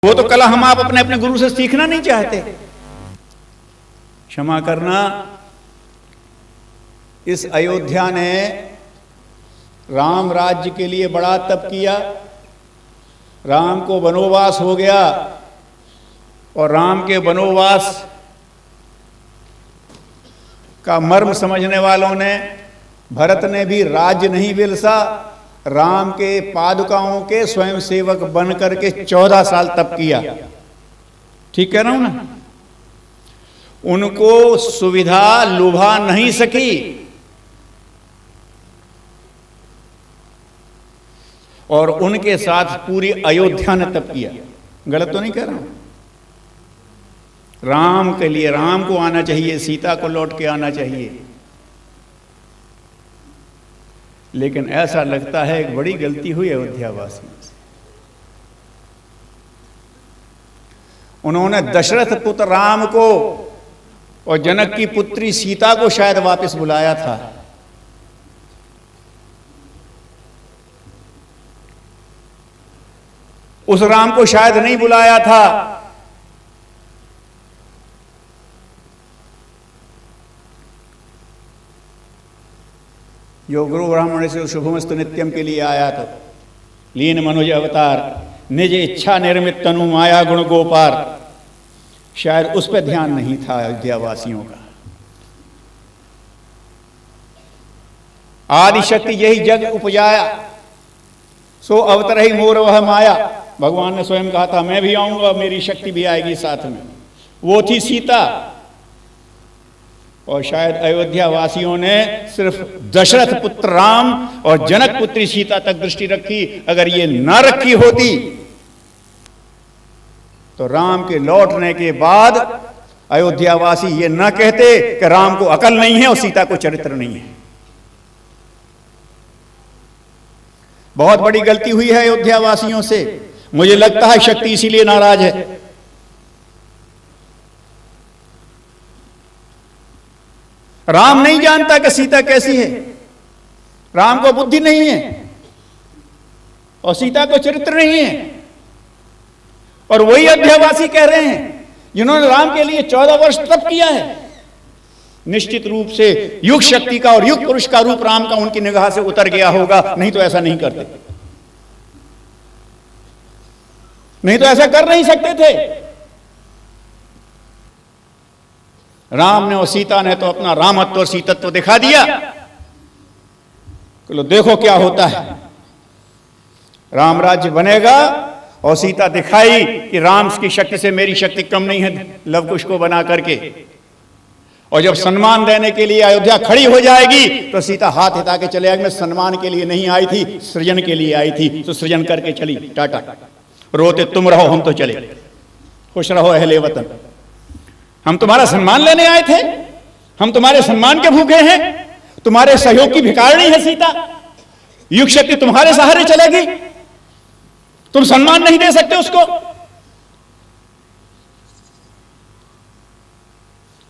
वो तो कला हम आप अपने अपने गुरु से सीखना नहीं चाहते। क्षमा करना, इस अयोध्या ने राम राज्य के लिए बड़ा तप किया। राम को वनोवास हो गया और राम के वनोवास का मर्म समझने वालों ने, भरत ने भी राज्य नहीं विलसा, राम के पादुकाओं के स्वयं सेवक बन करके 14 साल तप किया। ठीक कह रहा हूं ना? उनको सुविधा लुभा नहीं सकी और उनके साथ पूरी अयोध्या ने तप किया। गलत तो नहीं कह रहा हूं? राम के लिए, राम को आना चाहिए, सीता को लौट के आना चाहिए, लेकिन ऐसा लगता है एक बड़ी गलती हुई अयोध्यावासियों से। उन्होंने दशरथ पुत्र राम को और जनक की पुत्री सीता को शायद वापस बुलाया था, उस राम को शायद नहीं बुलाया था। जो गुरु ब्राह्मण से शुभमस्तु नित्यम के लिए आया तो लीन मनुज अवतार, निज इच्छा निर्मित तनु माया गुण गोपार, शायद उस पर ध्यान नहीं था अयोध्यावासियों का। आदि शक्ति यही जग उपजाया, सो अवतरहि मोर वह माया। भगवान ने स्वयं कहा था मैं भी आऊंगा, मेरी शक्ति भी आएगी साथ में। वो थी सीता। और शायद अयोध्या वासियों ने सिर्फ दशरथ पुत्र राम और जनक पुत्री सीता तक दृष्टि रखी। अगर ये ना रखी होती तो राम के लौटने के बाद अयोध्यावासी ये ना कहते कि राम को अकल नहीं है और सीता को चरित्र नहीं है। बहुत बड़ी गलती हुई है अयोध्या वासियों से। मुझे लगता है शक्ति इसीलिए नाराज है। राम नहीं जानता कि सीता कैसी है, राम को बुद्धि नहीं है और सीता को चरित्र नहीं है। और वही अयोध्यावासी कह रहे हैं जिन्होंने राम के लिए 14 वर्ष तप किया है। निश्चित रूप से युग शक्ति का और युग पुरुष का रूप राम का उनकी निगाह से उतर गया होगा, नहीं तो ऐसा नहीं करते, नहीं तो ऐसा कर नहीं सकते थे। राम ने और सीता ने तो अपना रामत्व और सीतत्व दिखा दिया। लो देखो क्या होता है, राम राज्य बनेगा और सीता दिखाई कि राम की शक्ति से मेरी शक्ति कम नहीं है, लवकुश को बना करके। और जब सम्मान देने के लिए अयोध्या खड़ी हो जाएगी तो सीता हाथ हिता के चले आएगी, मैं सम्मान के लिए नहीं आई थी, सृजन के लिए आई थी। तो सृजन करके चली, टाटा, रोते तुम रहो हम तो चले, खुश रहो अहले वतन। हम तुम्हारा सम्मान लेने आए थे, हम तुम्हारे सम्मान के भूखे हैं, तुम्हारे सहयोग की भिखारिणी है सीता। युग शक्ति तुम्हारे सहारे चलेगी, तुम सम्मान नहीं दे सकते उसको।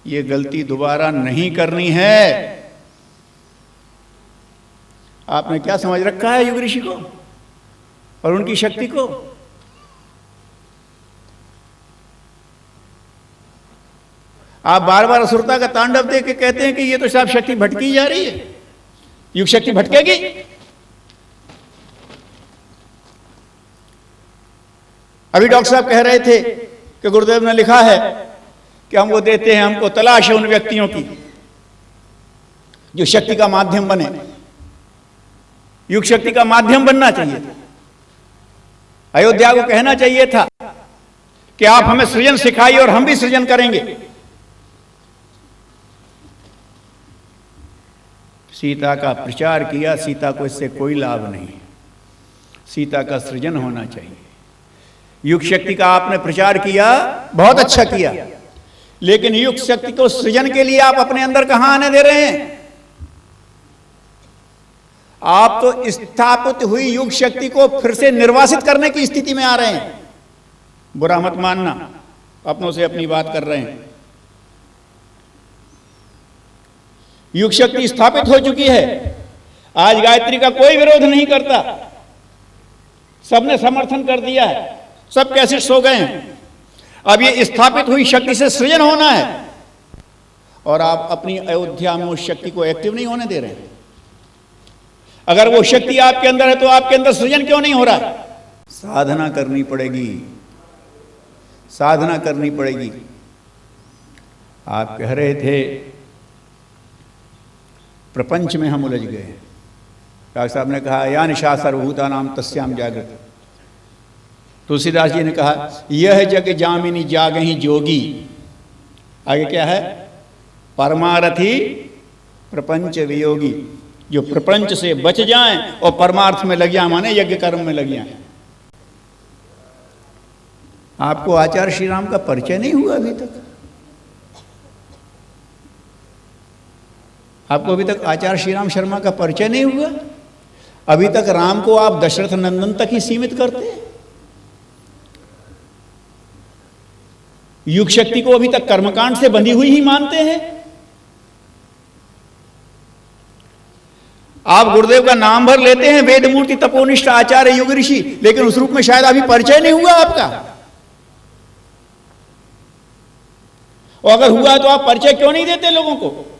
ये गलती दोबारा नहीं करनी है। आपने क्या समझ रखा है युग ऋषि को और उनकी शक्ति को? आप बार बार असुरता का तांडव देख के कहते हैं कि ये तो सब शक्ति भटकी जा रही है, युग शक्ति भटकेगी। अभी डॉक्टर साहब कह रहे थे कि गुरुदेव ने लिखा है कि हम वो देते हैं, हमको तलाश है उन व्यक्तियों की जो शक्ति का माध्यम बने। युग शक्ति का माध्यम बनना चाहिए था। अयोध्या को कहना चाहिए था कि आप हमें सृजन सिखाइए और हम भी सृजन करेंगे। सीता का प्रचार किया, सीता को इससे कोई लाभ नहीं। सीता का सृजन होना चाहिए। युग शक्ति का आपने प्रचार किया, बहुत अच्छा किया, लेकिन युग शक्ति को सृजन के लिए आप अपने अंदर कहां आने दे रहे हैं? आप तो स्थापित हुई युग शक्ति को फिर से निर्वासित करने की स्थिति में आ रहे हैं। बुरा मत मानना, अपनों से अपनी बात कर रहे हैं। युग शक्ति स्थापित हो चुकी है। आज गायत्री का कोई विरोध नहीं करता, सबने समर्थन कर दिया है। सब कैसे सो गए हैं। अब ये स्थापित हुई शक्ति से सृजन होना है और आप अपनी अयोध्या में उस शक्ति को एक्टिव नहीं होने दे रहे हैं। अगर वो शक्ति आपके अंदर है तो आपके अंदर सृजन क्यों नहीं हो रहा है? साधना करनी पड़ेगी, साधना करनी पड़ेगी। आप कह रहे थे प्रपंच में हम उलझ गए। डॉक्टर साहब ने कहा या निशा सर्वभूतानाम तस्याम जागृत। तुलसीदास जी ने कहा यह जग जामिनी जागहि जोगी। आगे क्या है? परमारथी प्रपंच वियोगी। जो प्रपंच से बच जाएं और परमार्थ में लग जाए, माने यज्ञ कर्म में लग जाएं। आपको आचार्य श्री राम का परिचय नहीं हुआ अभी तक? आपको अभी तक आचार्य श्री राम शर्मा का परिचय नहीं हुआ? अभी तक राम को आप दशरथ नंदन तक ही सीमित करते हैं। युग शक्ति को अभी तक कर्मकांड से बंधी हुई ही मानते हैं। आप गुरुदेव का नाम भर लेते हैं, वेद मूर्ति तपोनिष्ठ आचार्य युग ऋषि, लेकिन उस रूप में शायद अभी परिचय नहीं हुआ आपका। और अगर हुआ तो आप परिचय क्यों नहीं देते लोगों को?